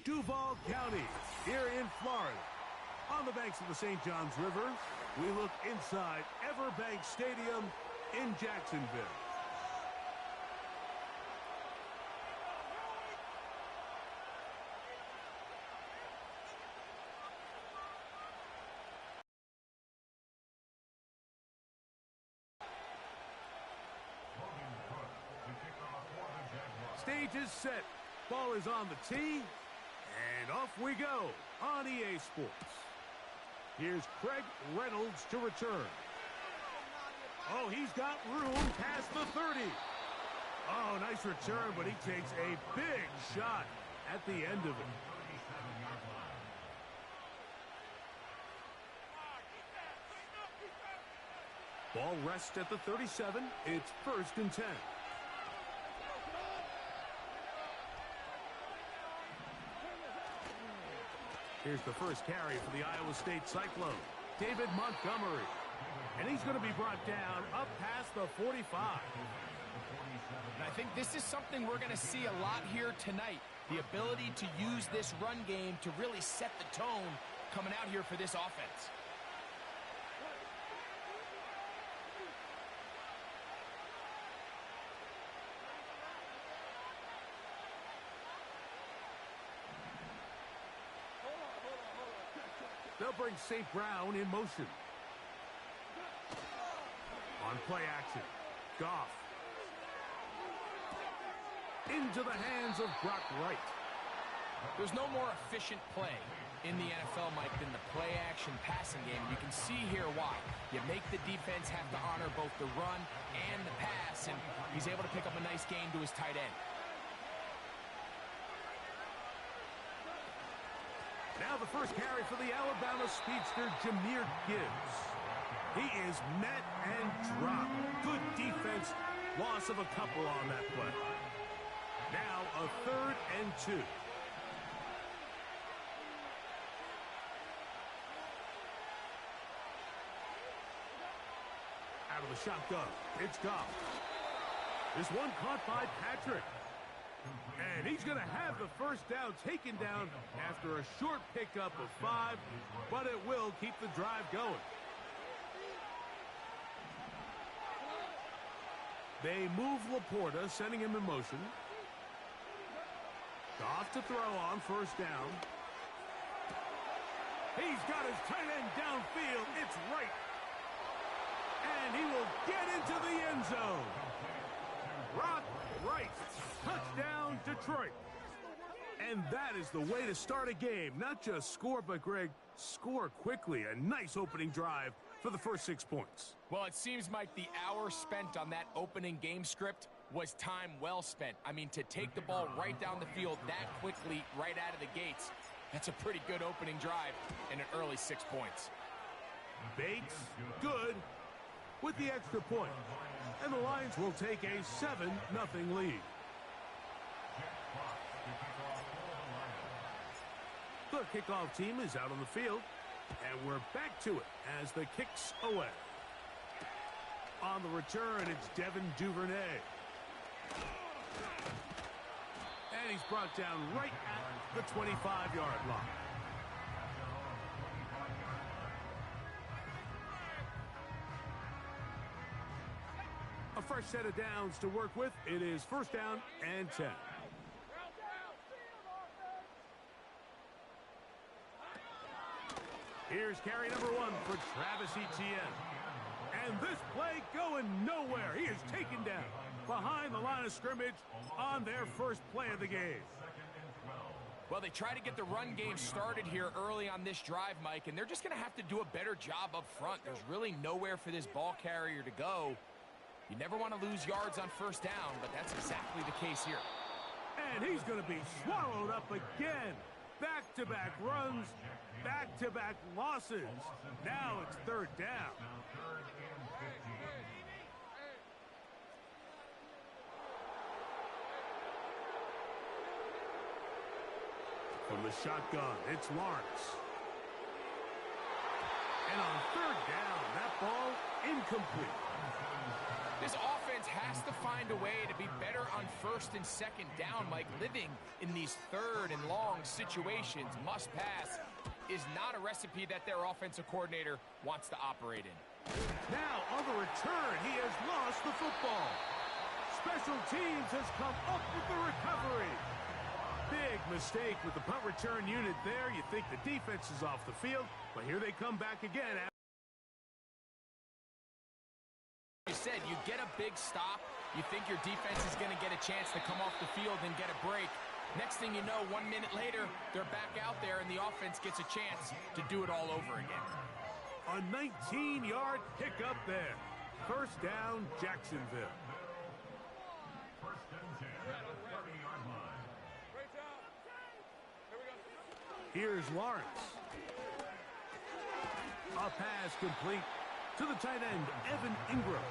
Duval County, here in Florida. On the banks of the St. Johns River, we look inside Everbank Stadium in Jacksonville. Stage is set. Ball is on the tee. And off we go on EA Sports. Here's Craig Reynolds to return. Oh, he's got room past the 30. Oh, nice return, but he takes a big shot at the end of it. Ball rests at the 37. It's 1st and 10. Here's the first carry for the Iowa State Cyclone, David Montgomery. And he's going to be brought down up past the 45. And I think this is something we're going to see a lot here tonight. The ability to use this run game to really set the tone coming out here for this offense. They'll bring St. Brown in motion. On play action, Goff. Into the hands of Brock Wright. There's no more efficient play in the NFL, Mike, than the play-action passing game. You can see here why. You make the defense have to honor both the run and the pass, and he's able to pick up a nice gain to his tight end. Now the first carry for the Alabama speedster, Jahmyr Gibbs. He is met and dropped. Good defense. Loss of a couple on that play. Now a 3rd and 2. Out of the shotgun, it's Goff. This one caught by Patrick. And he's going to have the first down taken down after a short pickup of 5, but it will keep the drive going. They move Laporta, sending him in motion. Goff to throw on 1st down. He's got his tight end downfield. It's right. And he will get into the end zone. Brock Wright. Touchdown, Detroit. And that is the way to start a game. Not just score, but, Greg, score quickly. A nice opening drive for the first 6 points. Well, it seems like the hour spent on that opening game script was time well spent. I mean, to take the ball right down the field that quickly, right out of the gates, that's a pretty good opening drive and an early 6 points. Bates, good, with the extra point. And the Lions will take a 7-0 lead. The kickoff team is out on the field, and we're back to it as the kick's away. On the return, it's Devin Duvernay. And he's brought down right at the 25-yard line. A fresh set of downs to work with. It is 1st down and 10. Here's carry number 1 for Travis Etienne. And this play going nowhere. He is taken down behind the line of scrimmage on their first play of the game. Well, they try to get the run game started here early on this drive, Mike, and they're just going to have to do a better job up front. There's really nowhere for this ball carrier to go. You never want to lose yards on 1st down, but that's exactly the case here. And he's going to be swallowed up again. Back-to-back runs, back-to-back losses. Now it's 3rd down. From the shotgun, it's Lawrence. And on 3rd down, that ball incomplete. This offense has to find a way to be better on first and second down, Mike. Living in these third and long situations, must pass, is not a recipe that their offensive coordinator wants to operate in. Now on the return, he has lost the football. Special teams has come up with the recovery. Big mistake with the punt return unit there. You think the defense is off the field, but here they come back again. You said you get a big stop, you think your defense is going to get a chance to come off the field and get a break. Next thing you know, 1 minute later, they're back out there and the offense gets a chance to do it all over again. A 19-yard pickup there. First down, Jacksonville. Here's Lawrence. A pass complete to the tight end, Evan Ingram.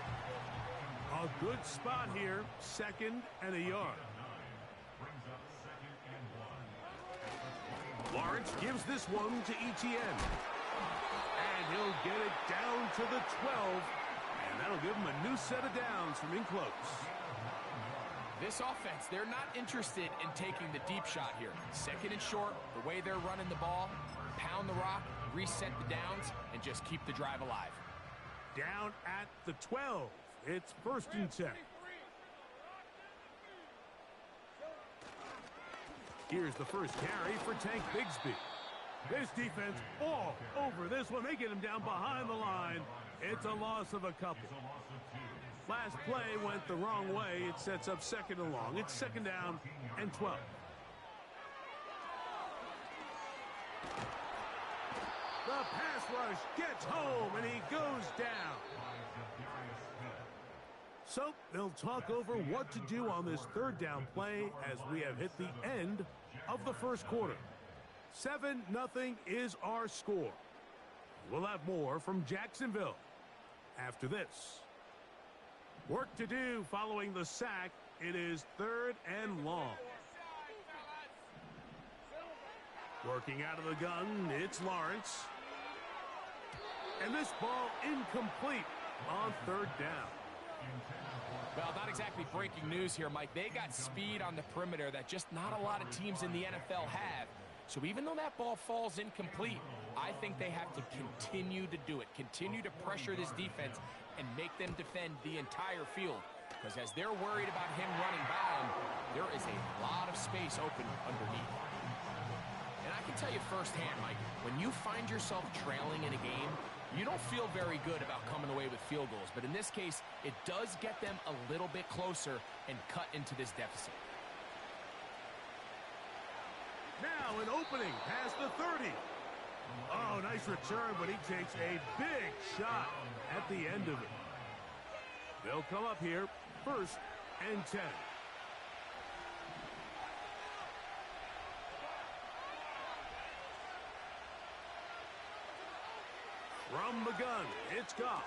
A good spot here, 2nd and a yard. Lawrence gives this one to Etienne. And he'll get it down to the 12. And that'll give him a new set of downs from in close. This offense, they're not interested in taking the deep shot here. 2nd and short, the way they're running the ball, pound the rock, reset the downs, and just keep the drive alive. Down at the 12. It's 1st and 10. Here's the first carry for Tank Bigsby. This defense all over this one. They get him down behind the line. It's a loss of a couple. Last play went the wrong way. It sets up 2nd and long. It's 2nd down and 12. The pass rush gets home, and he goes down. So they'll talk over what to do on this 3rd down play as we have hit the end of the first quarter. 7-0 is our score. We'll have more from Jacksonville after this. Work to do following the sack. It is 3rd and long. Working out of the gun, it's Lawrence. And this ball incomplete on 3rd down. Well, not exactly breaking news here, Mike. They got speed on the perimeter that just not a lot of teams in the NFL have. So even though that ball falls incomplete, I think they have to continue to do it. Continue to pressure this defense and make them defend the entire field. Because as they're worried about him running by them, there is a lot of space open underneath. And I can tell you firsthand, Mike, when you find yourself trailing in a game, you don't feel very good about coming away with field goals. But in this case, it does get them a little bit closer and cut into this deficit. Now an opening past the 30. Oh, nice return, but he takes a big shot at the end of it. They'll come up here, 1st and 10. From the gun, it's Goff.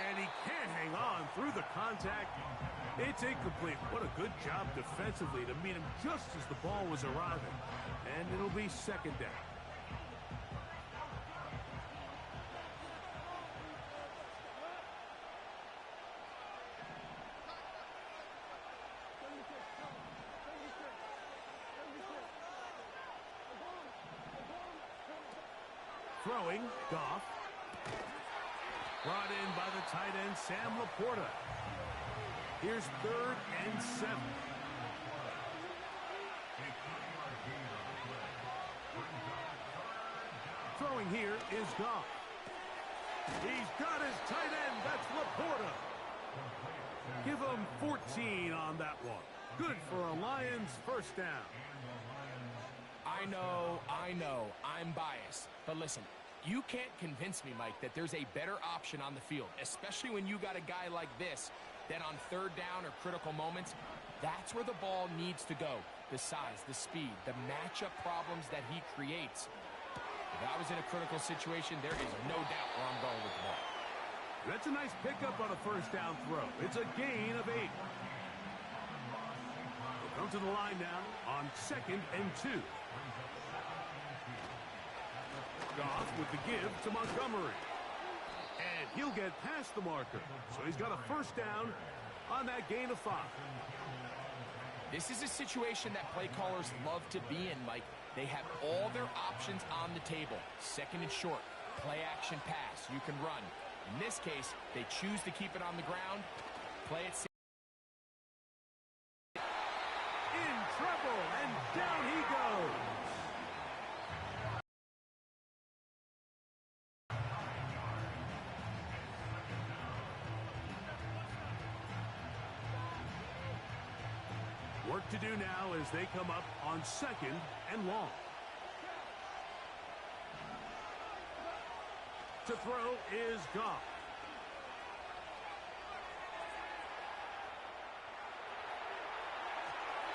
And he can't hang on through the contact. It's incomplete. What a good job defensively to meet him just as the ball was arriving. And it'll be 2nd down. Throwing, Goff. Brought in by the tight end, Sam Laporta. Here's 3rd and 7. Throwing here is Goff. He's got his tight end. That's Laporta. Give him 14 on that one. Good for a Lions 1st down. I know, I'm biased. But listen, you can't convince me, Mike, that there's a better option on the field, especially when you got a guy like this, that on 3rd down or critical moments, that's where the ball needs to go. The size, the speed, the matchup problems that he creates. If I was in a critical situation, there is no doubt where I'm going with the ball. That's a nice pickup on a 1st down throw. It's a gain of 8. We'll come to the line now on 2nd and 2. Goff with the give to Montgomery. And he'll get past the marker. So he's got a first down on that gain of 5. This is a situation that play callers love to be in, Mike. They have all their options on the table. Second and short, play action pass, you can run. In this case, they choose to keep it on the ground, play it safe. In trouble, and down he goes. Work to do now as they come up on 2nd and long. To throw is Goff.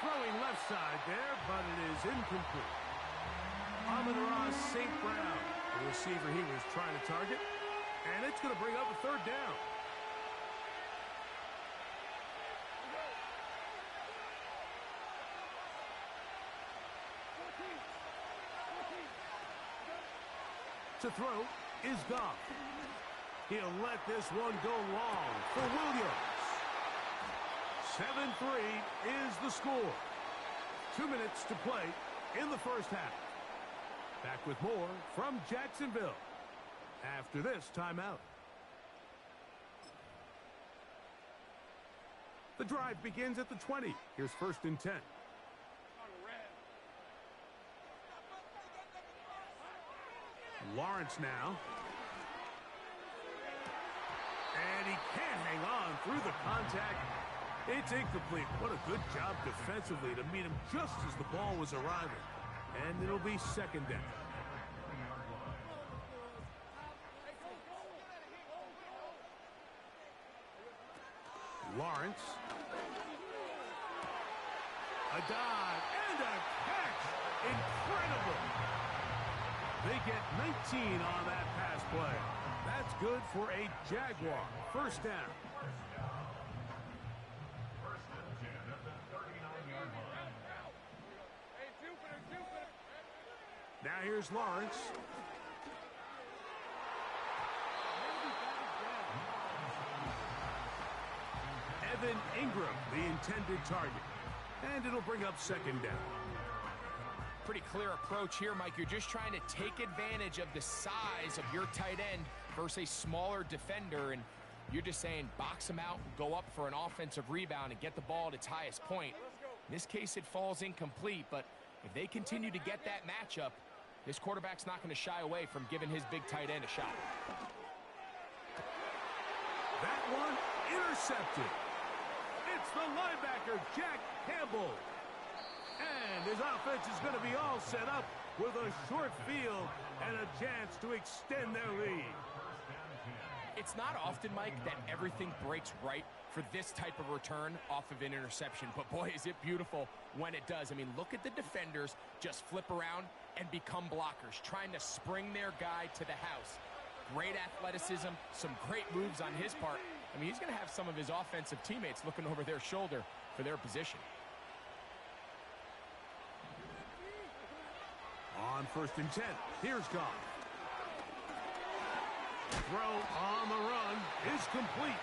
Throwing left side there, but it is incomplete. Amon-Ra St. Brown, the receiver he was trying to target, and it's going to bring up a 3rd down. To throw is Goff. He'll let this one go long for Williams. 7-3 is the score. 2 minutes to play in the first half. Back with more from Jacksonville after this timeout. The drive begins at the 20. Here's 1st and 10. Lawrence now. And he can't hang on through the contact. It's incomplete. What a good job defensively to meet him just as the ball was arriving. And it'll be 2nd down. Lawrence. A dive and a catch. Incredible. They get 19 on that pass play. That's good for a Jaguar. First down. Now here's Lawrence. Evan Ingram, the intended target. And it'll bring up 2nd down. Pretty clear approach here, Mike. You're just trying to take advantage of the size of your tight end versus a smaller defender, and you're just saying box him out, go up for an offensive rebound, and get the ball at its highest point. In this case, it falls incomplete, but if they continue to get that matchup, this quarterback's not going to shy away from giving his big tight end a shot. That one intercepted. It's the linebacker, Jack Campbell. And his offense is going to be all set up with a short field and a chance to extend their lead. It's not often, Mike, that everything breaks right for this type of return off of an interception. But, boy, is it beautiful when it does. I mean, look at the defenders just flip around and become blockers, trying to spring their guy to the house. Great athleticism, some great moves on his part. I mean, he's going to have some of his offensive teammates looking over their shoulder for their position. On 1st and 10, here's Goff. Throw on the run is complete.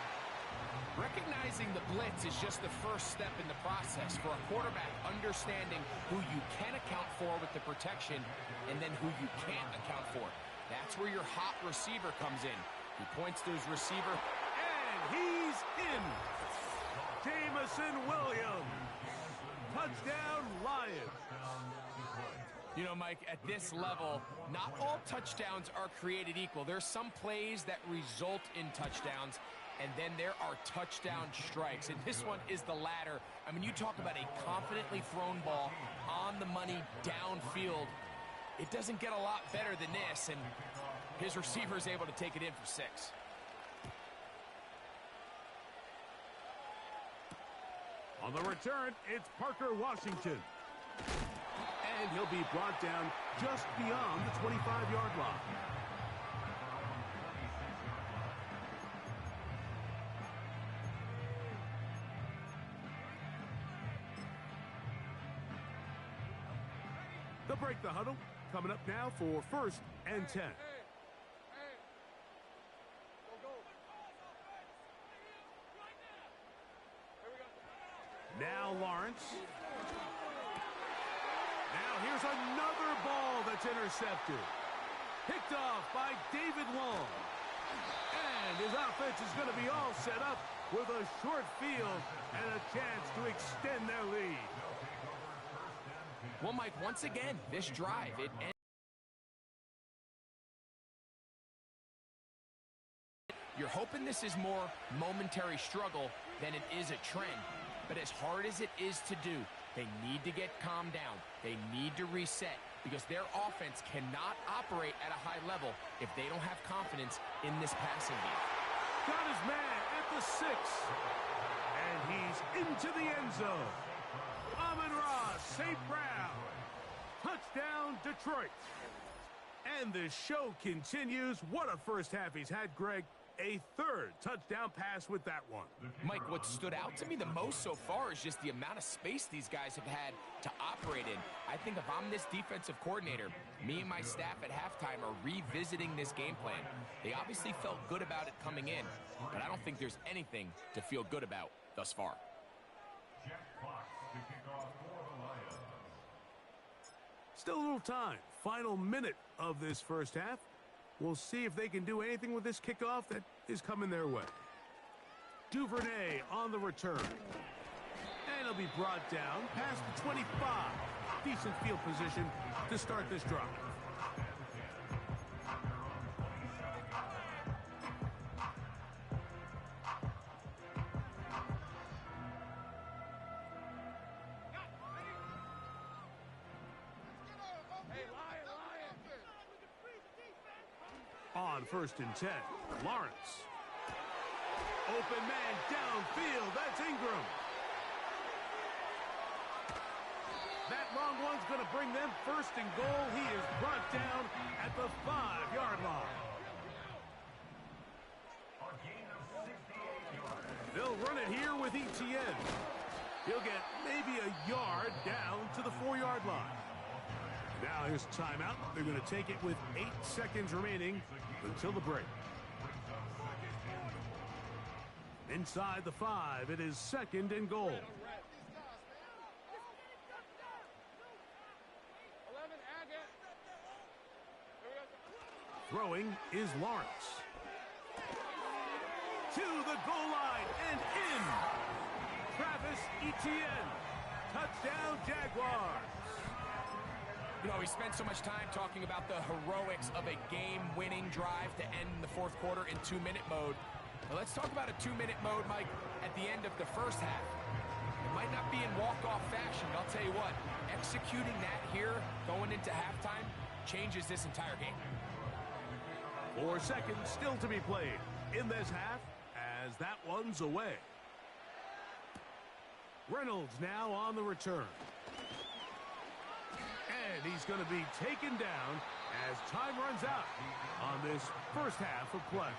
Recognizing the blitz is just the first step in the process for a quarterback, understanding who you can account for with the protection and then who you can't account for. That's where your hot receiver comes in. He points to his receiver. And he's in. Jamison Williams. Touchdown, Lions. You know, Mike, at this level, not all touchdowns are created equal. There's some plays that result in touchdowns, and then there are touchdown strikes. And this one is the latter. I mean, you talk about a confidently thrown ball on the money downfield. It doesn't get a lot better than this, and his receiver is able to take it in for 6. On the return, it's Parker Washington. And he'll be brought down just beyond the 25-yard line. They'll break the huddle. Coming up now for 1st and 10. Now Lawrence. Now here's another ball that's intercepted. Picked off by David Long. And his offense is going to be all set up with a short field and a chance to extend their lead. Well, Mike, once again, this drive, it ends. You're hoping this is more momentary struggle than it is a trend. But as hard as it is to do, they need to get calmed down. They need to reset because their offense cannot operate at a high level if they don't have confidence in this passing game. Got his man at the 6. And he's into the end zone. Amon-Ra St. Brown. Touchdown, Detroit. And the show continues. What a first half he's had, Greg. A third touchdown pass with that one. Mike, what stood out to me the most so far is just the amount of space these guys have had to operate in. I think if I'm this defensive coordinator, me and my staff at halftime are revisiting this game plan. They obviously felt good about it coming in, but I don't think there's anything to feel good about thus far. Still a little time. Final minute of this first half. We'll see if they can do anything with this kickoff that is coming their way. Duvernay on the return. And it'll be brought down past the 25. Decent field position to start this drive. On 1st and 10, Lawrence. Open man downfield, that's Ingram. That long one's going to bring them 1st and goal. He is brought down at the 5-yard line. They'll run it here with Etienne. He'll get maybe a yard down to the 4-yard line. Now here's a timeout. They're going to take it with 8 seconds remaining until the break. Inside the 5, it is 2nd and goal. Throwing is Lawrence. To the goal line and in. Travis Etienne. Touchdown, Jaguars. You know, we spent so much time talking about the heroics of a game-winning drive to end the 4th quarter in 2-minute mode. Well, let's talk about a 2-minute mode, Mike, at the end of the first half. It might not be in walk-off fashion, but I'll tell you what, executing that here going into halftime changes this entire game. 4 seconds still to be played in this half as that one's away. Reynolds now on the return. And he's going to be taken down as time runs out on this first half of play.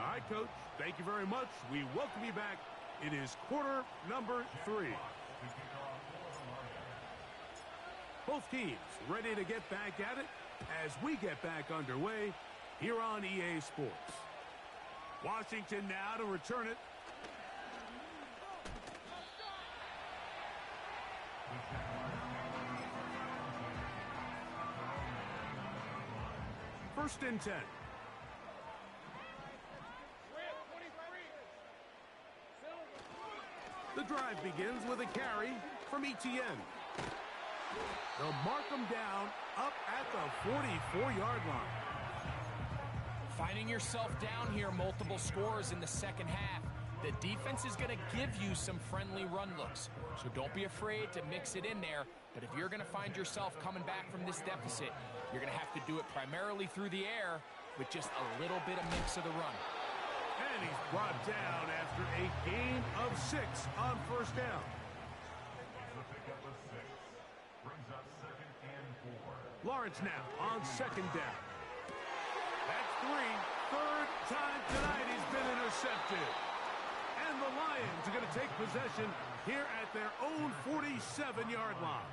All right, Coach, thank you very much. We welcome you back. It is quarter number 3. Both teams ready to get back at it as we get back underway here on EA Sports. Washington now to return it. First and 10. The drive begins with a carry from Etienne. They'll mark him down up at the 44-yard line. Finding yourself down here multiple scores in the second half. The defense is going to give you some friendly run looks. So don't be afraid to mix it in there. But if you're going to find yourself coming back from this deficit, you're going to have to do it primarily through the air with just a little bit of mix of the run. And he's brought down after a gain of 6 on first down. Lawrence now on second down. That's 3. Third time tonight he's been intercepted. And the Lions are going to take possession here at their own 47-yard line.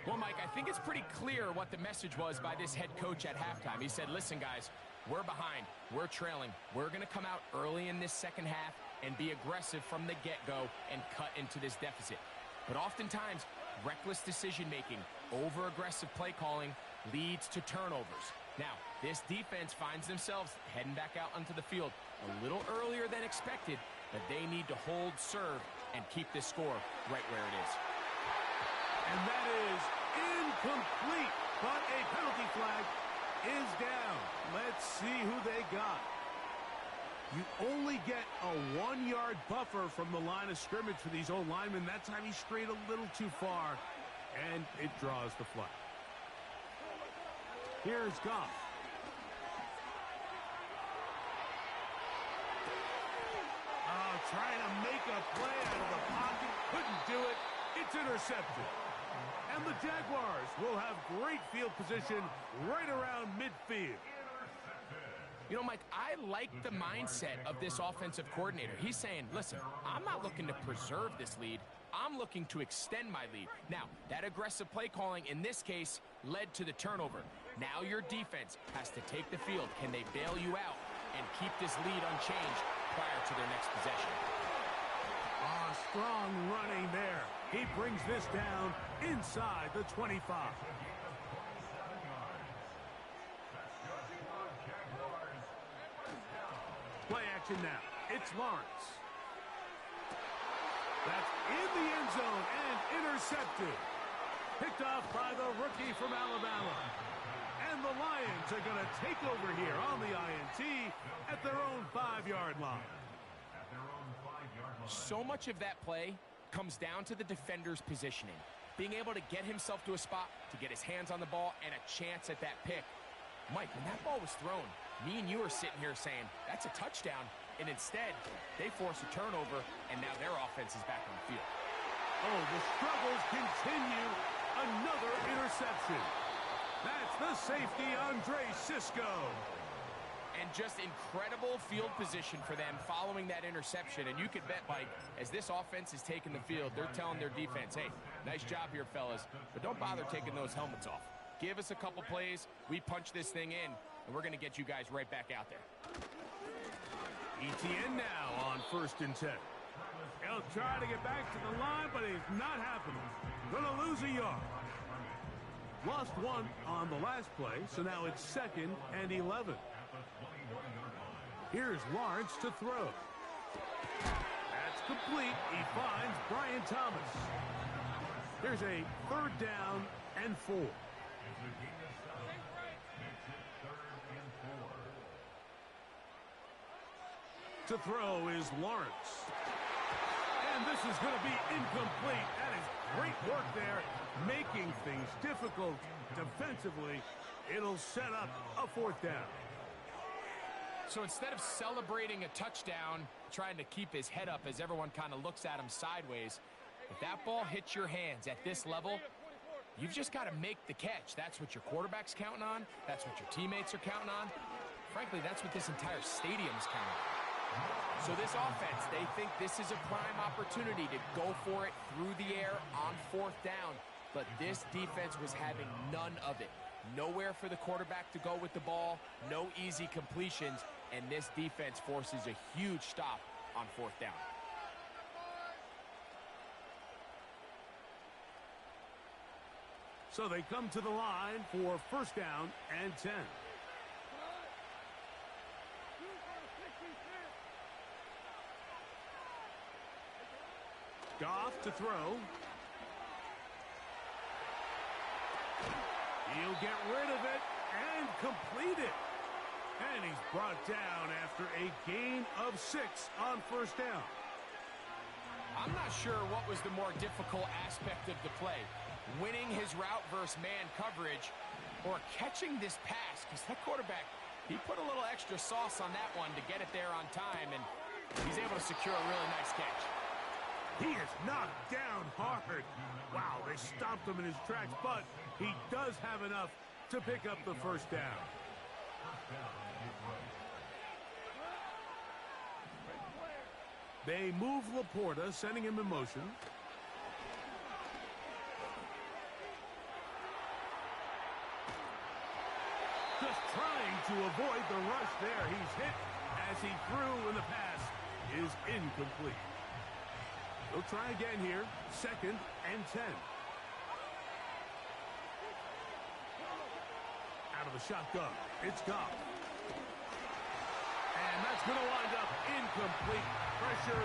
Well, Mike, I think it's pretty clear what the message was by this head coach at halftime. He said, listen, guys, we're behind, we're trailing. We're going to come out early in this second half and be aggressive from the get-go and cut into this deficit. But oftentimes, reckless decision-making, over-aggressive play calling leads to turnovers. Now, this defense finds themselves heading back out onto the field a little earlier than expected, but they need to hold serve and keep this score right where it is. And that is incomplete, but a penalty flag is down. Let's see who they got. You only get a 1-yard buffer from the line of scrimmage for these old linemen. That time he strayed a little too far, and it draws the flag. Here's Goff. Trying to make a play out of the pocket. Couldn't do it. It's intercepted. And the Jaguars will have great field position right around midfield. You know, Mike, I like the mindset of this offensive coordinator. He's saying, listen, I'm not looking to preserve this lead. I'm looking to extend my lead. Now, that aggressive play calling in this case led to the turnover. Now your defense has to take the field. Can they bail you out and keep this lead unchanged prior to their next possession? Strong running there. He brings this down inside the 25. Play action now. It's Lawrence. That's in the end zone and intercepted. Picked off by the rookie from Alabama. And the Lions are going to take over here on the INT at their own 5-yard line. So much of that play comes down to the defender's positioning. Being able to get himself to a spot, to get his hands on the ball, and a chance at that pick. Mike, when that ball was thrown, me and you are sitting here saying, that's a touchdown. And instead, they force a turnover, and now their offense is back on the field. Oh, the struggles continue. Another interception. That's the safety, Andre Cisco. And just incredible field position for them following that interception. And you could bet, Mike, as this offense is taking the field, they're telling their defense, hey, nice job here, fellas, but don't bother taking those helmets off. Give us a couple plays, we punch this thing in, and we're going to get you guys right back out there. ETN now on 1st and 10. He'll try to get back to the line, but it's not happening. Gonna lose a yard. Lost one on the last play, so now it's 2nd and 11. Here's Lawrence to throw. That's complete. He finds Brian Thomas. Here's a 3rd down and 4. To throw is Lawrence. And this is going to be incomplete. That is great work there, making things difficult defensively. It'll set up a 4th down. So instead of celebrating a touchdown, trying to keep his head up as everyone kind of looks at him sideways, if that ball hits your hands at this level, you've just got to make the catch. That's what your quarterback's counting on. That's what your teammates are counting on. Frankly, that's what this entire stadium's counting on. So this offense, they think this is a prime opportunity to go for it through the air on 4th down. But this defense was having none of it. Nowhere for the quarterback to go with the ball, no easy completions, and this defense forces a huge stop on 4th down. So they come to the line for 1st down and 10. Goff to throw. He'll get rid of it and complete it. And he's brought down after a gain of 6 on 1st down. I'm not sure what was the more difficult aspect of the play. Winning his route versus man coverage or catching this pass, because that quarterback, he put a little extra sauce on that one to get it there on time, and he's able to secure a really nice catch. He is knocked down hard. Wow, they stopped him in his tracks, but he does have enough to pick up the 1st down. They move Laporta, sending him in motion. Just trying to avoid the rush there. He's hit as he threw, and the pass is incomplete. He'll try again here. 2nd and 10. Out of the shotgun. It's Goff. And that's going to wind up incomplete. Pressure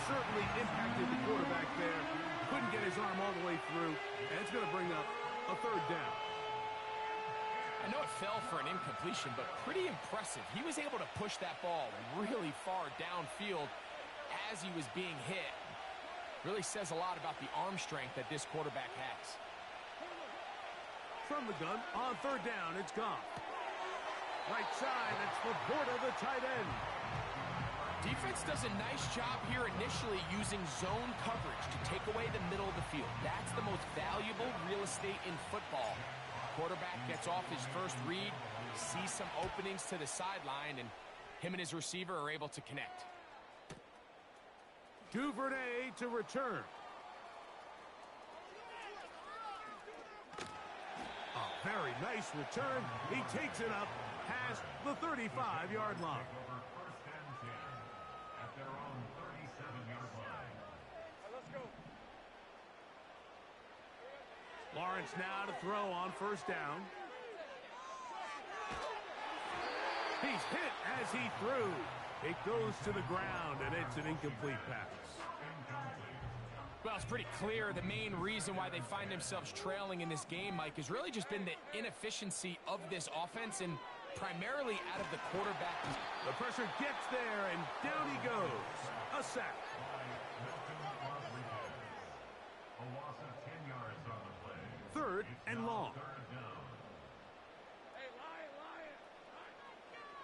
certainly impacted the quarterback there. Couldn't get his arm all the way through. And it's going to bring up a 3rd down. I know it fell for an incompletion, but pretty impressive. He was able to push that ball really far downfield as he was being hit. Really says a lot about the arm strength that this quarterback has. From the gun, on 3rd down, it's Goff. Right side, it's Laporta, the tight end. Defense does a nice job here initially using zone coverage to take away the middle of the field. That's the most valuable real estate in football. Quarterback gets off his first read, sees some openings to the sideline, and him and his receiver are able to connect. Duvernay to return. A very nice return. He takes it up past the 35-yard line. Lawrence now to throw on 1st down. He's hit as he threw. It goes to the ground, and it's an incomplete pass. Well, it's pretty clear the main reason why they find themselves trailing in this game, Mike, has really just been the inefficiency of this offense and primarily out of the quarterback. The pressure gets there, and down he goes. A sack. A loss of 10 yards on the play. 3rd and long.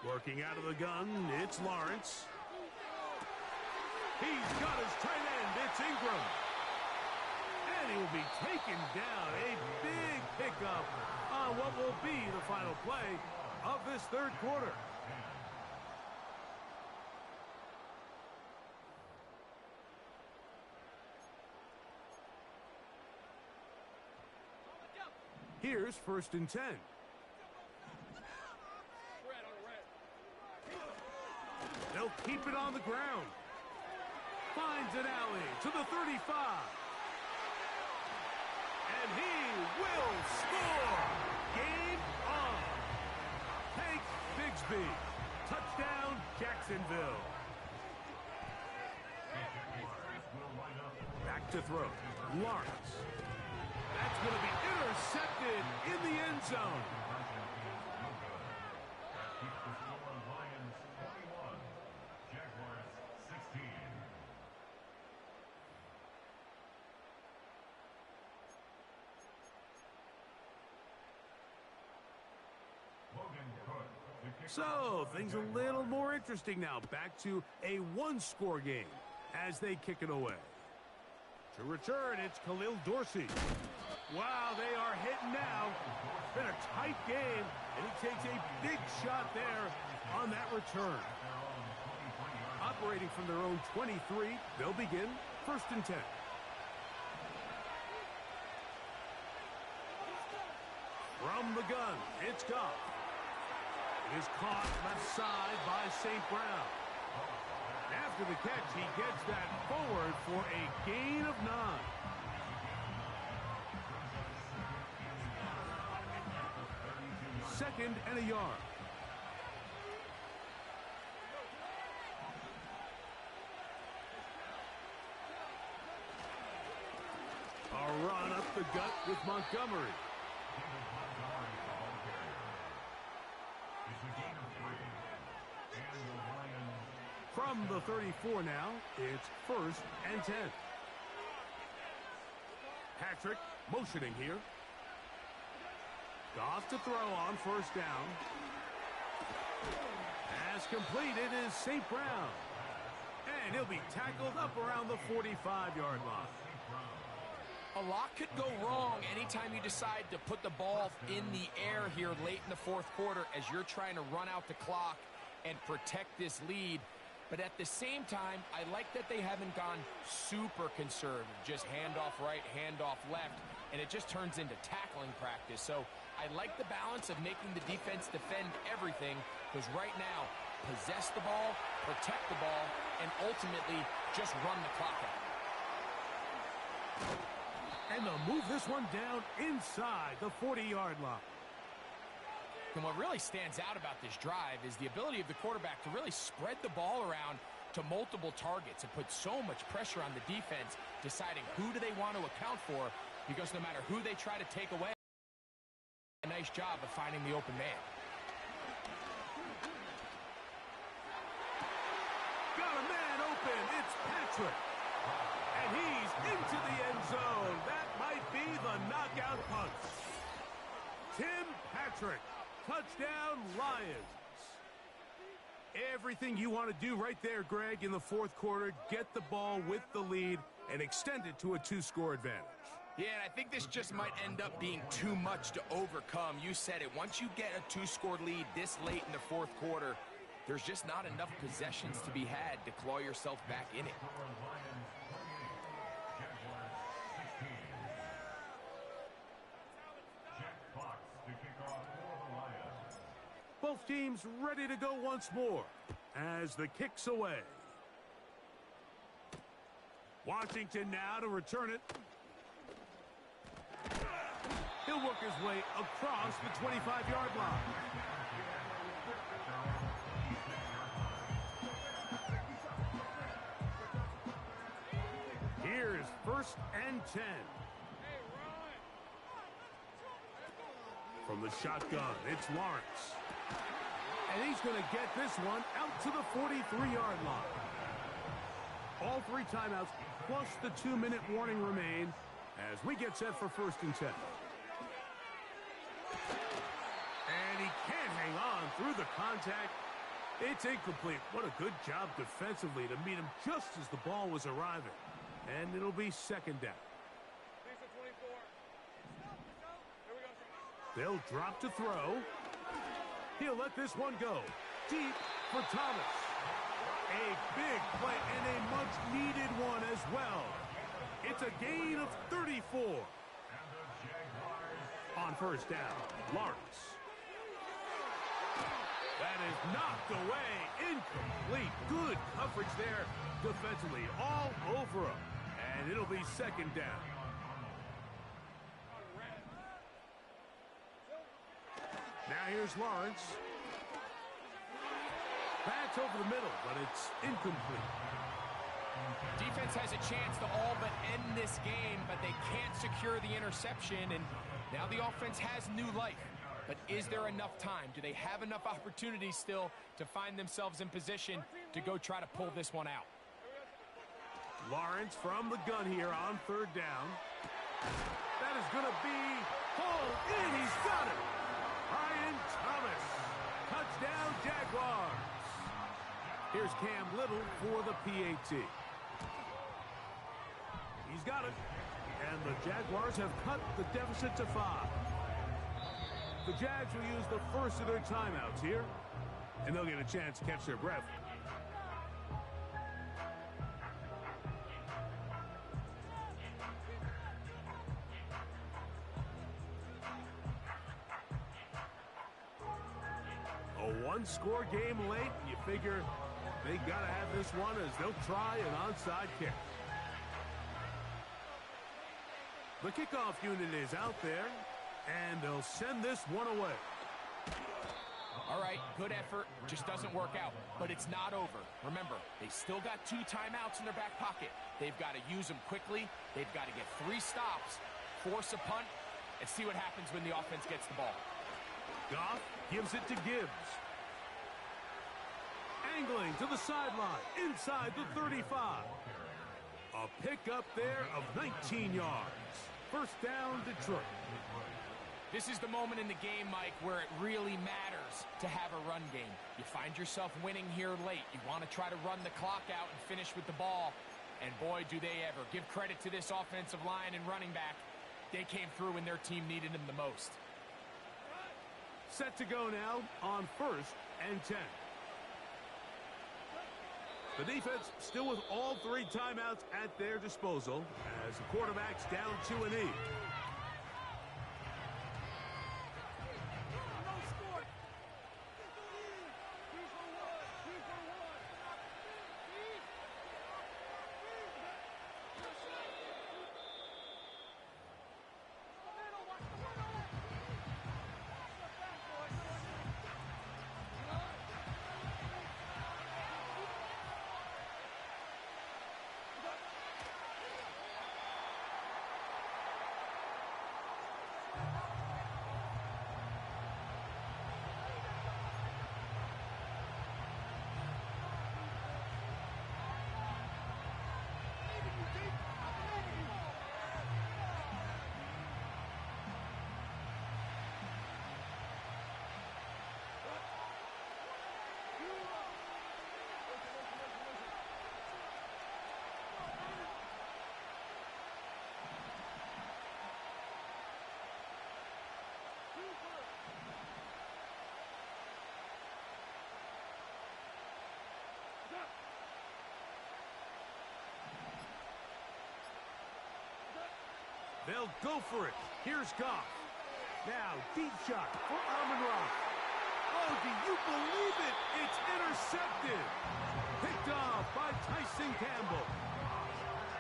Working out of the gun, it's Lawrence. He's got his tight end. It's Ingram. And he will be taken down. A big pickup on what will be the final play of this 3rd quarter. Here's 1st and 10. They'll keep it on the ground. Finds an alley to the 35. And he will score. Game on. Hank Bigsby. Touchdown, Jacksonville. Back to throw. Lawrence. That's going to be intercepted in the end zone. So, things a little more interesting now. Back to a 1-score game as they kick it away. To return, it's Khalil Dorsey. Wow, they are hitting now. It's been a tight game, and he takes a big shot there on that return. Operating from their own 23, they'll begin 1st and 10. From the gun, it's Goff. It is caught left side by St. Brown. After the catch, he gets that forward for a gain of 9. Second and a yard. A run up the gut with Montgomery. From the 34 now, it's 1st and 10. Patrick motioning here. Goff to throw on 1st down. Pass completed is St. Brown. And he'll be tackled up around the 45-yard line. A lot could go wrong anytime you decide to put the ball in the air here late in the 4th quarter as you're trying to run out the clock and protect this lead. But at the same time, I like that they haven't gone super conservative. Just handoff right, handoff left. and it just turns into tackling practice. So I like the balance of making the defense defend everything, because right now, possess the ball, protect the ball, and ultimately just run the clock out. And they'll move this one down inside the 40-yard line. And what really stands out about this drive is the ability of the quarterback to really spread the ball around to multiple targets and put so much pressure on the defense, deciding who do they want to account for, because no matter who they try to take away, a nice job of finding the open man. Got a man open. It's Patrick. And he's into the end zone. That might be the knockout punch. Tim Patrick. Touchdown, Lions. Everything you want to do right there, Greg, in the fourth quarter. Get the ball with the lead and extend it to a 2-score advantage. Yeah, and I think this just might end up being too much to overcome. You said it. Once you get a 2-score lead this late in the fourth quarter, there's just not enough possessions to be had to claw yourself back in it. Both teams ready to go once more as the kick's away. Washington now to return it. He'll work his way across the 25-yard line. Here's 1st and 10. From the shotgun, it's Lawrence. And he's going to get this one out to the 43-yard line. All 3 timeouts plus the 2-minute warning remain as we get set for 1st and 10. And he can't hang on through the contact. It's incomplete. What a good job defensively to meet him just as the ball was arriving. And it'll be 2nd down. They'll drop to throw. He'll let this one go. Deep for Thomas. A big play and a much-needed one as well. It's a gain of 34. On 1st down, Lawrence. That is knocked away. Incomplete. Good coverage there defensively. All over him. And it'll be 2nd down. Now here's Lawrence. That's over the middle, but it's incomplete. Defense has a chance to all but end this game, but they can't secure the interception, and now the offense has new life. But is there enough time? Do they have enough opportunities still to find themselves in position to go try to pull this one out? Lawrence from the gun here on 3rd down. That is going to be pulled in. He's got it. Brian Thomas. Touchdown, Jaguars. Here's Cam Little for the PAT. He's got it. And the Jaguars have cut the deficit to 5. The Jags will use the first of their timeouts here, and they'll get a chance to catch their breath. A 1-score game late. You figure they got to have this one as they'll try an onside kick. The kickoff unit is out there, and they'll send this one away. All right, good effort. Just doesn't work out. But it's not over. Remember, they still got 2 timeouts in their back pocket. They've got to use them quickly. They've got to get 3 stops, force a punt, and see what happens when the offense gets the ball. Goff gives it to Gibbs. Angling to the sideline, inside the 35. A pickup there of 19 yards. 1st down, Detroit. This is the moment in the game, Mike, where it really matters to have a run game. You find yourself winning here late. You want to try to run the clock out and finish with the ball. And boy, do they ever. Give credit to this offensive line and running back. They came through when their team needed them the most. Set to go now on 1st and 10. The defense still with all 3 timeouts at their disposal as the quarterback's down to a knee. They'll go for it. Here's Goff. Now, deep shot for Amon-Ra. Oh, do you believe it? It's intercepted. Picked off by Tyson Campbell.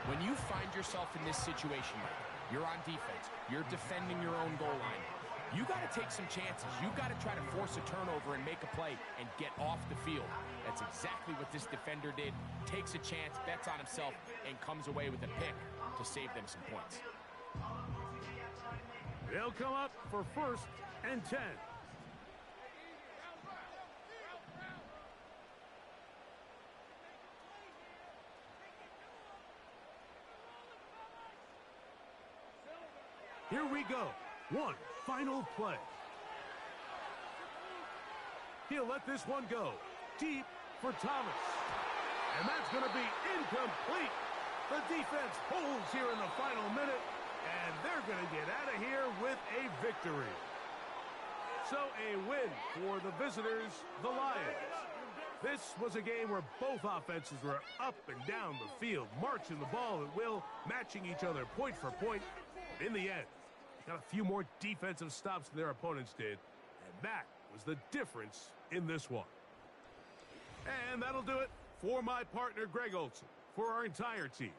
When you find yourself in this situation, Mike, you're on defense, you're defending your own goal line, you got to take some chances. You got to try to force a turnover and make a play and get off the field. That's exactly what this defender did. Takes a chance, bets on himself, and comes away with a pick to save them some points. They'll come up for 1st and 10. Here we go. One final play. He'll let this one go. Deep for Thomas. And that's going to be incomplete. The defense holds here in the final minute, and they're going to get out of here with a victory. So a win for the visitors, the Lions. This was a game where both offenses were up and down the field, marching the ball at will, matching each other point for point. In the end, got a few more defensive stops than their opponents did, and that was the difference in this one. And that'll do it for my partner, Greg Olson, for our entire team.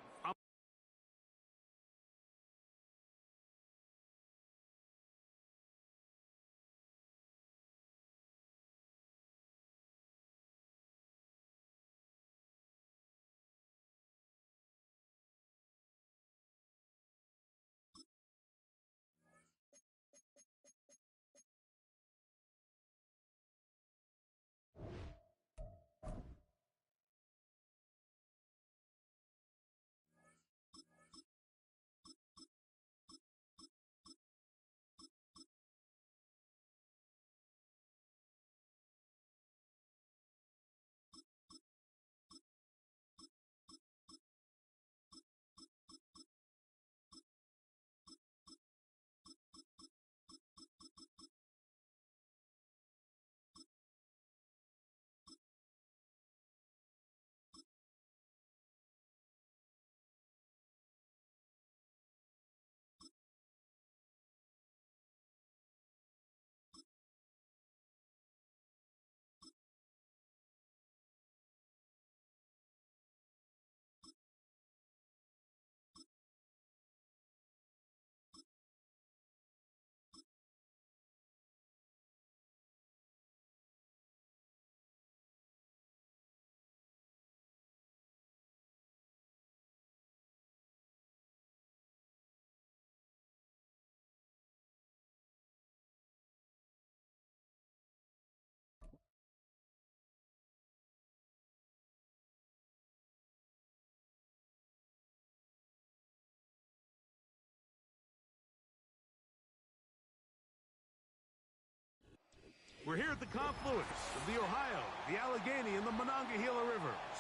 We're here at the confluence of the Ohio, the Allegheny, and the Monongahela Rivers,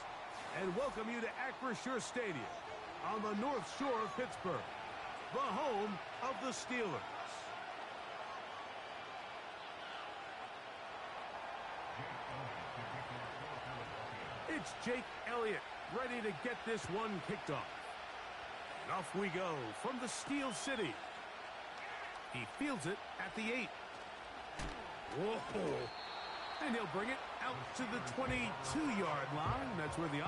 and welcome you to Acrisure Stadium on the North Shore of Pittsburgh, the home of the Steelers. It's Jake Elliott ready to get this one kicked off. And off we go from the Steel City. He fields it at the 8. Whoa. And he'll bring it out to the 22-yard line. That's where the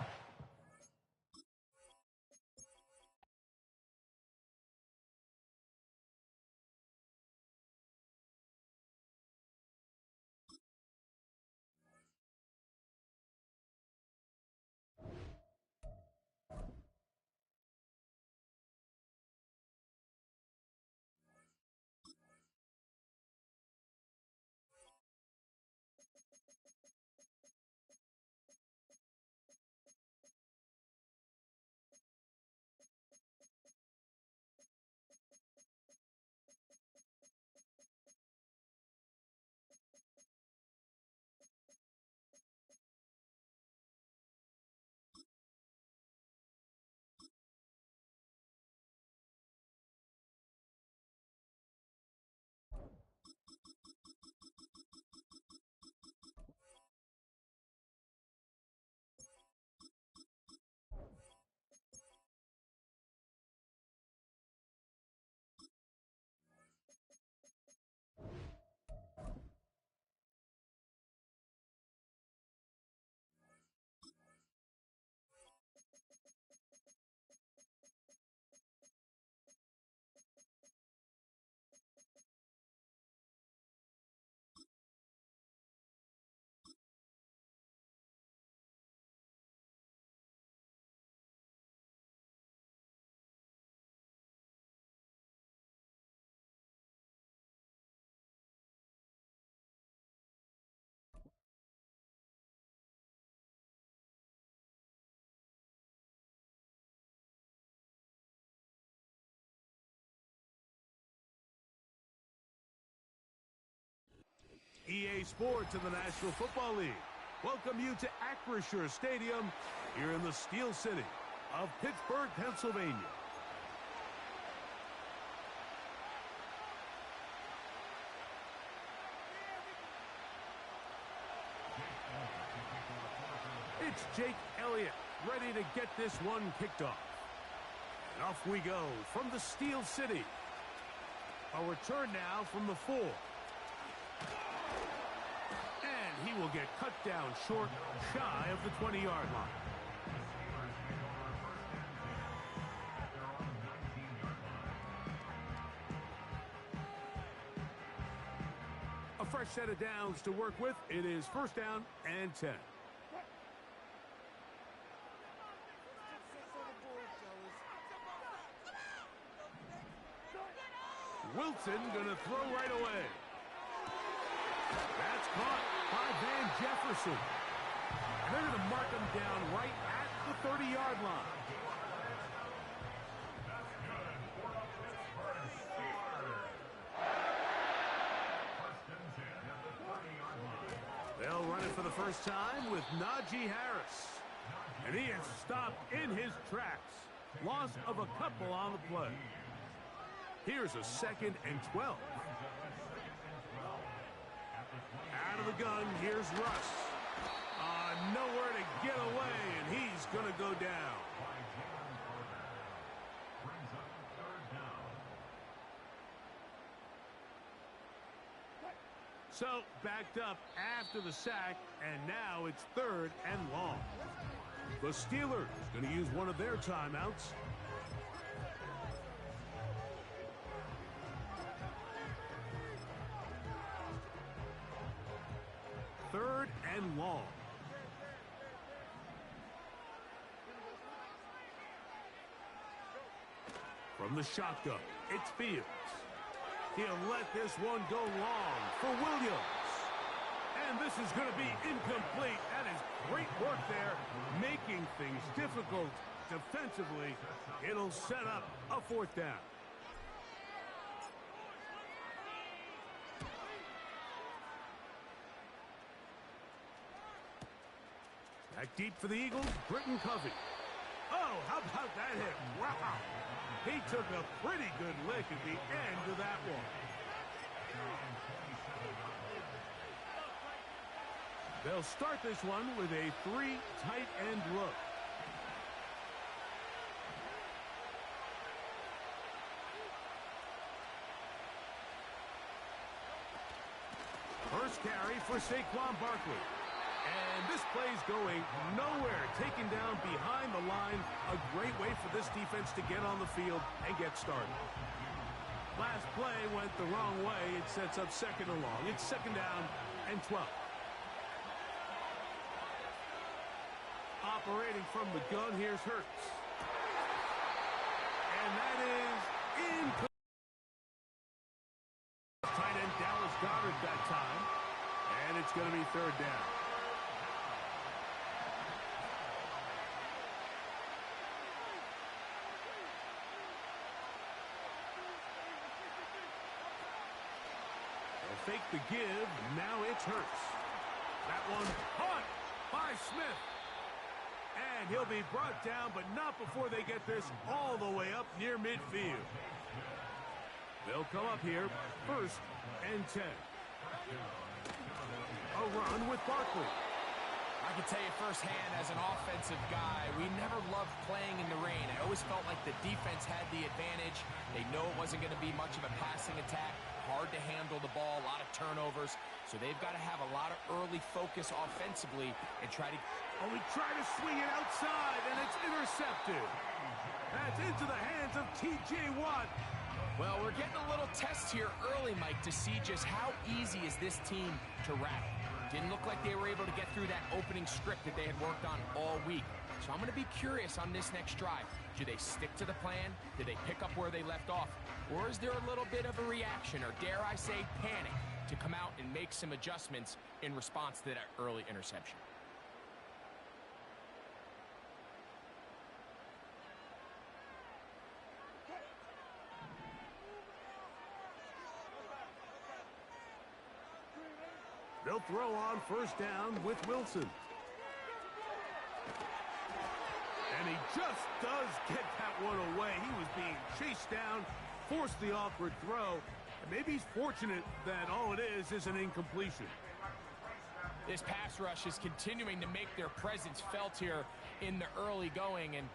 EA Sports in the National Football League welcome you to Acrisure Stadium here in the Steel City of Pittsburgh, Pennsylvania. It's Jake Elliott ready to get this one kicked off. And off we go from the Steel City. A return now from the 4. And he will get cut down short, shy of the 20-yard line. A fresh set of downs to work with. It is first down and 10. Wilson going to throw right away. That's caught by Van Jefferson. And they're going to mark him down right at the 30-yard line. They'll run it for the first time with Najee Harris. And he is stopped in his tracks. Loss of a couple on the play. Here's a 2nd and 12. Out of the gun, here's Russ. Nowhere to get away, and he's going to go down. So, backed up after the sack, and now it's 3rd and long. The Steelers going to use one of their timeouts. Third and long. From the shotgun, it's Fields. He'll let this one go long for Williams. And this is going to be incomplete. That is great work there, making things difficult defensively. It'll set up a 4th down. Back deep for the Eagles, Britton Covey. Oh, how about that hit? Wow. He took a pretty good lick at the end of that one. They'll start this one with a 3 tight end look. First carry for Saquon Barkley. And this play's going nowhere. Taken down behind the line. A great way for this defense to get on the field and get started. Last play went the wrong way. It sets up 2nd and long. It's 2nd down and 12. Operating from the gun, here's Hurts. And that is incomplete. Tight end Dallas Goedert that time. And it's going to be 3rd down. Fake the give. Now it's Hurts. That one caught by Smith. And he'll be brought down, but not before they get this all the way up near midfield. They'll come up here, 1st and 10. A run with Barkley. I can tell you firsthand, as an offensive guy, we never loved playing in the rain. I always felt like the defense had the advantage. They know it wasn't going to be much of a passing attack. Hard to handle the ball, a lot of turnovers. So they've got to have a lot of early focus offensively and try to... Oh, he tried to swing it outside, and it's intercepted. That's into the hands of T.J. Watt. Well, we're getting a little test here early, Mike, to see just how easy is this team to rattle. Didn't look like they were able to get through that opening script that they had worked on all week. So I'm going to be curious on this next drive. Do they stick to the plan? Do they pick up where they left off? Or is there a little bit of a reaction, or dare I say panic, to come out and make some adjustments in response to that early interception? They'll throw on first down with Wilson. And he just does get that one away. He was being chased down, forced the awkward throw. And maybe he's fortunate that all it is an incompletion. This pass rush is continuing to make their presence felt here in the early going. And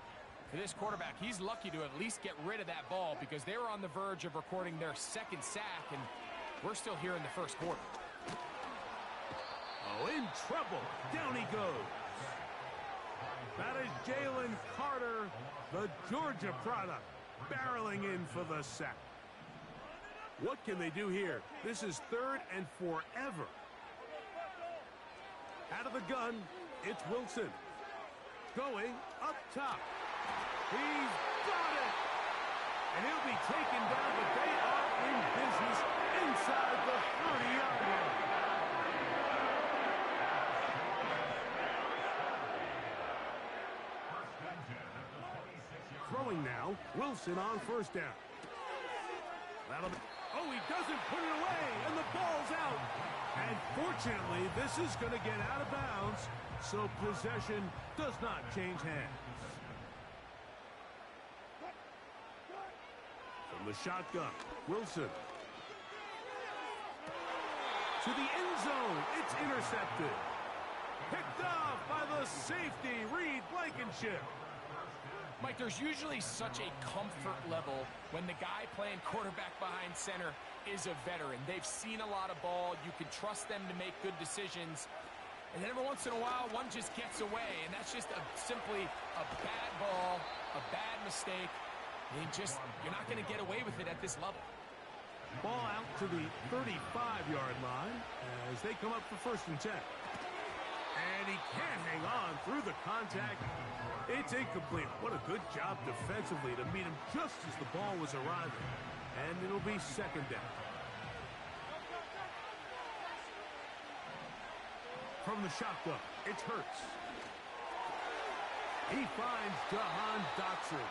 for this quarterback, he's lucky to at least get rid of that ball because they were on the verge of recording their second sack, and we're still here in the first quarter. Oh, in trouble. Down he goes. That is Jalen Carter, the Georgia product, barreling in for the sack. What can they do here? This is 3rd and forever. Out of the gun, it's Wilson. Going up top. He's got it! And he'll be taken down, but they are in business inside the 30-yard line. Throwing now, Wilson on first down. Oh, he doesn't put it away, and the ball's out. And fortunately, this is going to get out of bounds, so possession does not change hands. From the shotgun, Wilson. To the end zone, it's intercepted. Picked off by the safety, Reed Blankenship. Mike, there's usually such a comfort level when the guy playing quarterback behind center is a veteran. They've seen a lot of ball. You can trust them to make good decisions. And then every once in a while, one just gets away. And that's just simply a bad ball, a bad mistake. You're not going to get away with it at this level. Ball out to the 35-yard line as they come up for 1st and 10. And he can't hang on through the contact. It's incomplete. What a good job defensively to meet him just as the ball was arriving. And it'll be 2nd down. From the shotgun, it's Hurts. He finds Jahan Dotson.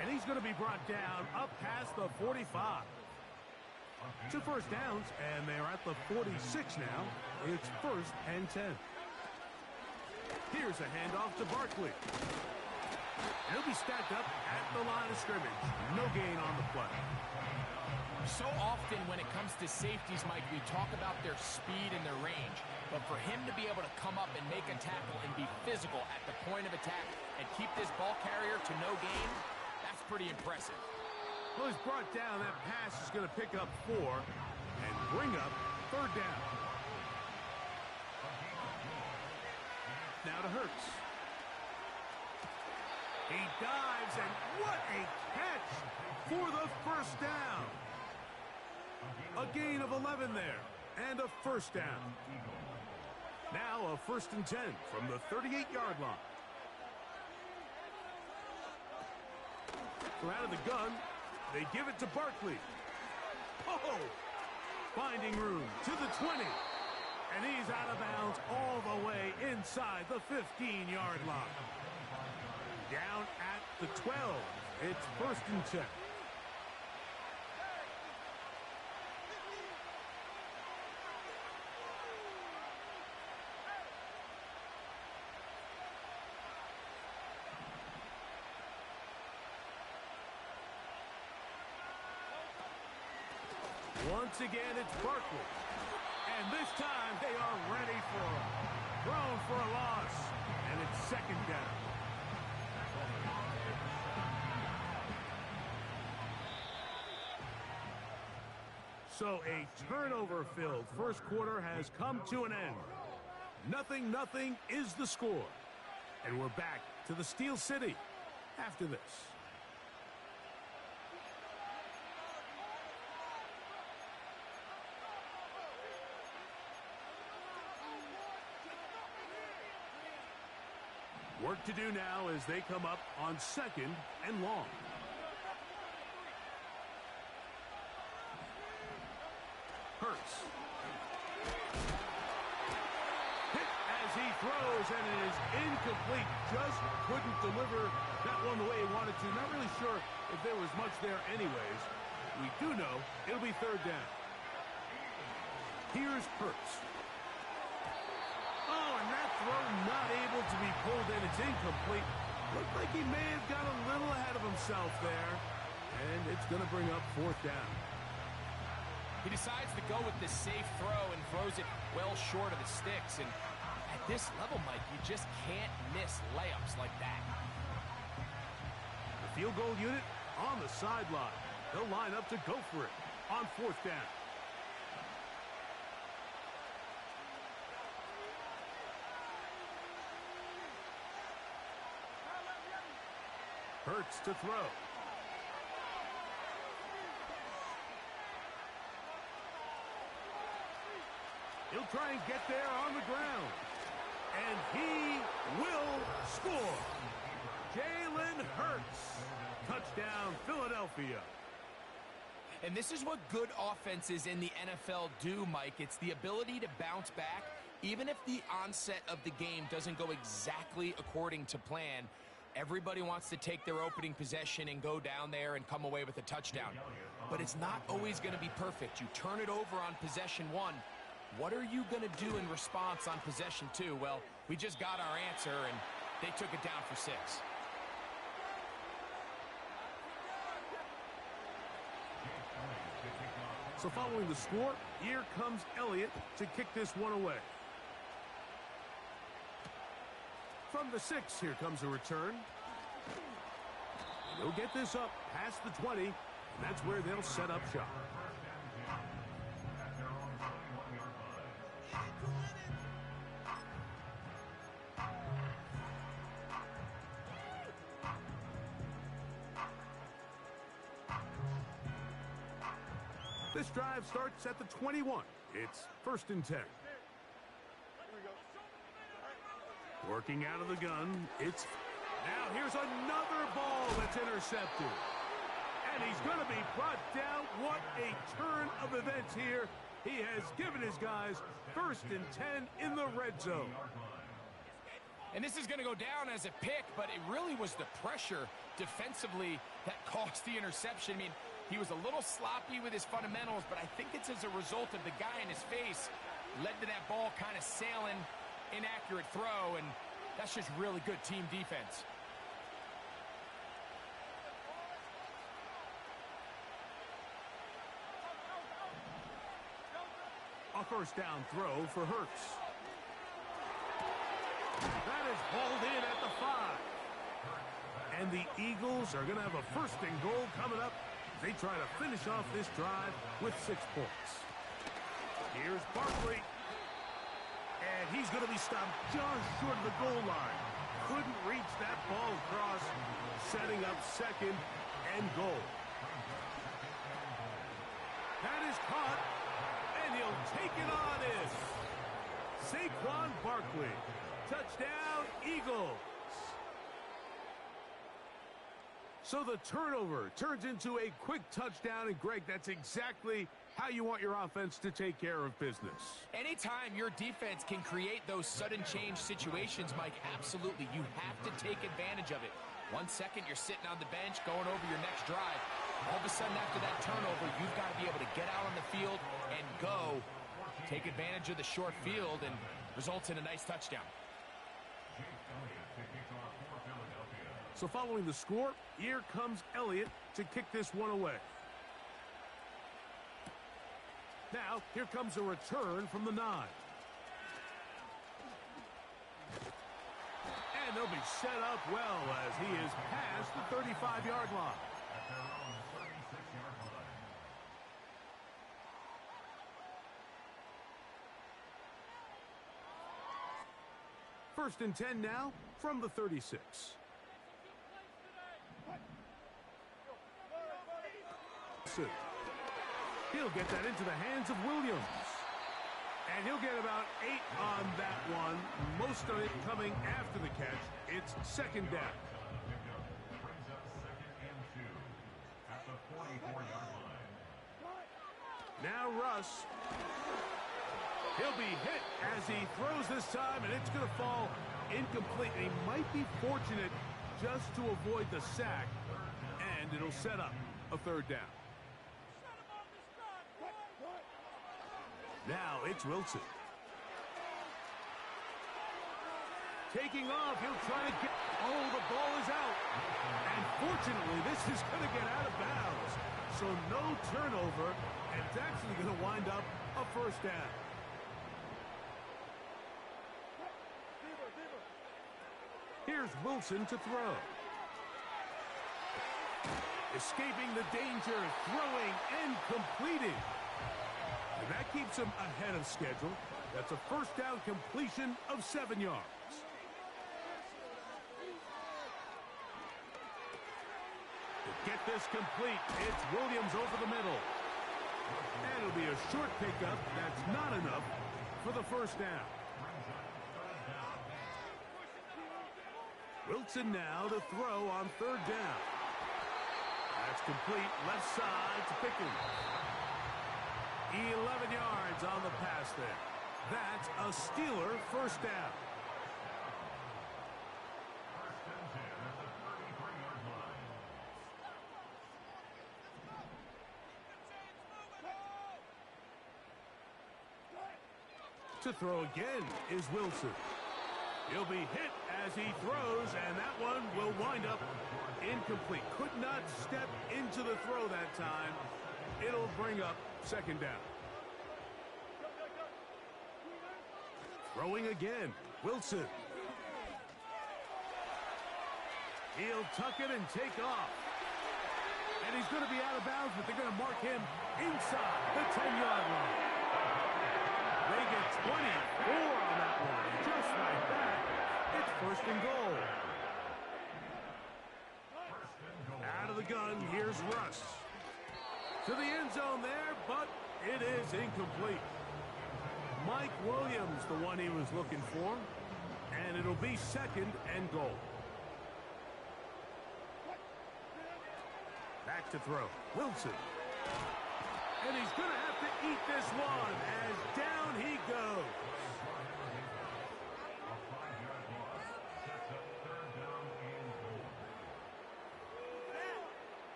And he's going to be brought down up past the 45. 2 first downs, and they're at the 46 now. It's 1st and 10. Here's a handoff to Barkley. He'll be stacked up at the line of scrimmage. No gain on the play. So often when it comes to safeties, Mike, we talk about their speed and their range. But for him to be able to come up and make a tackle and be physical at the point of attack and keep this ball carrier to no gain, that's pretty impressive. Well, he's brought down. That pass is going to pick up 4 and bring up 3rd down. Now to Hurts. He dives, and what a catch for the 1st down. A gain of 11 there, and a 1st down. Now a 1st and 10 from the 38-yard line. So out of the gun, they give it to Barkley. Oh! Finding room to the 20. And he's out of bounds all the way inside the 15-yard line. Down at the 12. It's 1st and 10. Once again, it's Barkley. And this time, they are ready for him. Thrown for a loss. And it's 2nd down. So a turnover-filled 1st quarter has come to an end. 0-0 is the score. And we're back to the Steel City after this. Work to do now as they come up on 2nd and long. Hurts. Hit as he throws, and it is incomplete. Just couldn't deliver that one the way he wanted to. Not really sure if there was much there anyways. We do know it'll be 3rd down. Here's Hurts. Oh, and that throw not able to be pulled in. It's incomplete. Looked like he may have got a little ahead of himself there. And it's going to bring up fourth down. He decides to go with this safe throw and throws it well short of the sticks. And at this level, Mike, you just can't miss layups like that. The field goal unit on the sideline. They'll line up to go for it on fourth down. Hurts to throw. He'll try and get there on the ground. And he will score. Jalen Hurts. Touchdown, Philadelphia. And this is what good offenses in the NFL do, Mike. It's the ability to bounce back, even if the onset of the game doesn't go exactly according to plan. Everybody wants to take their opening possession and go down there and come away with a touchdown. But it's not always going to be perfect. You turn it over on possession one. What are you going to do in response on possession two? Well, we just got our answer, and they took it down for 6. So following the score, here comes Elliott to kick this one away. From the 6, here comes a return. They'll get this up past the 20, and that's where they'll set up shop. This drive starts at the 21. It's 1st and 10. Working out of the gun. It's now here's another ball that's intercepted. And he's going to be brought down. What a turn of events here. He has given his guys 1st and 10 in the red zone. And this is going to go down as a pick, but it really was the pressure defensively that caused the interception. I mean, he was a little sloppy with his fundamentals, but I think it's as a result of the guy in his face led to that ball kind of sailing, inaccurate throw, and that's just really good team defense. A 1st down throw for Hurts. That is hauled in at the 5. And the Eagles are going to have a 1st and goal coming up. They try to finish off this drive with 6 points. Here's Barkley. And he's going to be stopped just short of the goal line. Couldn't reach that ball across, setting up 2nd and goal. That is caught, and he'll take it on in. Saquon Barkley. Touchdown, Eagles. So the turnover turns into a quick touchdown, and Greg, that's exactly how you want your offense to take care of business. Anytime your defense can create those sudden change situations, Mike, absolutely, you have to take advantage of it. 1 second, you're sitting on the bench, going over your next drive. All of a sudden, after that turnover, you've got to be able to get out on the field and go. Take advantage of the short field, and results in a nice touchdown. So following the score, here comes Elliott to kick this one away. Now, here comes a return from the 9. And they'll be set up well as he is past the 35-yard line. At their own 36-yard line. 1st and 10 now from the 36. He'll get that into the hands of Williams. And he'll get about 8 on that one. Most of it coming after the catch. It's 2nd down. Brings up 2nd and 2 at the 44-yard line. Now Russ. He'll be hit as he throws this time, and it's going to fall incomplete. He might be fortunate just to avoid the sack, and it'll set up a 3rd down. Now it's Wilson. taking off. He'll try to get... Oh, the ball is out. And fortunately, this is going to get out of bounds. So no turnover, and it's actually going to wind up a first down. Here's Wilson to throw. Escaping the danger, throwing and completing. And that keeps him ahead of schedule. That's a first down completion of 7 yards. To get this complete, it's Williams over the middle. And it'll be a short pickup. That's not enough for the first down. Wilson now to throw on third down. That's complete, left side to Pickens. 11 yards on the pass there. That's a Steeler first down. To throw again is Wilson. He'll be hit as he throws, and that one will wind up incomplete. Could not step into the throw that time. It'll bring up second down. Throwing again, Wilson. He'll tuck it and take off. And he's going to be out of bounds, but they're going to mark him inside the 10-yard line. They get 24 on that one. Just like that, it's first and goal. Out of the gun, here's Russ. To the end zone there, but it is incomplete. Mike Williams, the one he was looking for. And it'll be second and goal. Back to throw. Wilson. And he's going to have to eat this one as down he goes.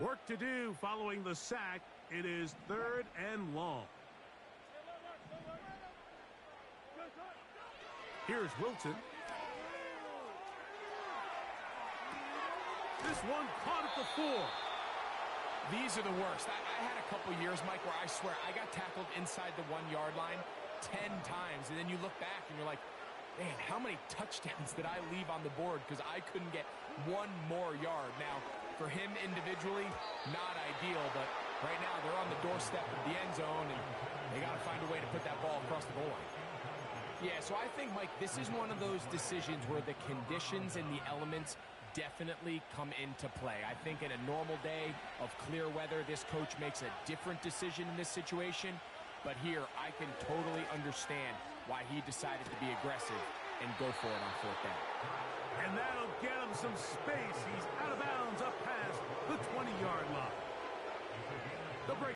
Work to do following the sack. It is third and long. Here's Wilson. This one caught at the 4. These are the worst. I had a couple years, Mike, where I swear I got tackled inside the 1-yard line 10 times. And then you look back and you're like, man, how many touchdowns did I leave on the board because I couldn't get one more yard? Now, for him individually, not ideal, but right now they're on the doorstep of the end zone, and they got to find a way to put that ball across the goal line. Yeah, so I think, Mike, this is one of those decisions where the conditions and the elements definitely come into play. I think in a normal day of clear weather, this coach makes a different decision in this situation. But here, I can totally understand why he decided to be aggressive and go for it on fourth down. And that'll get him some space. He's out of bounds up past the 20-yard line. The break.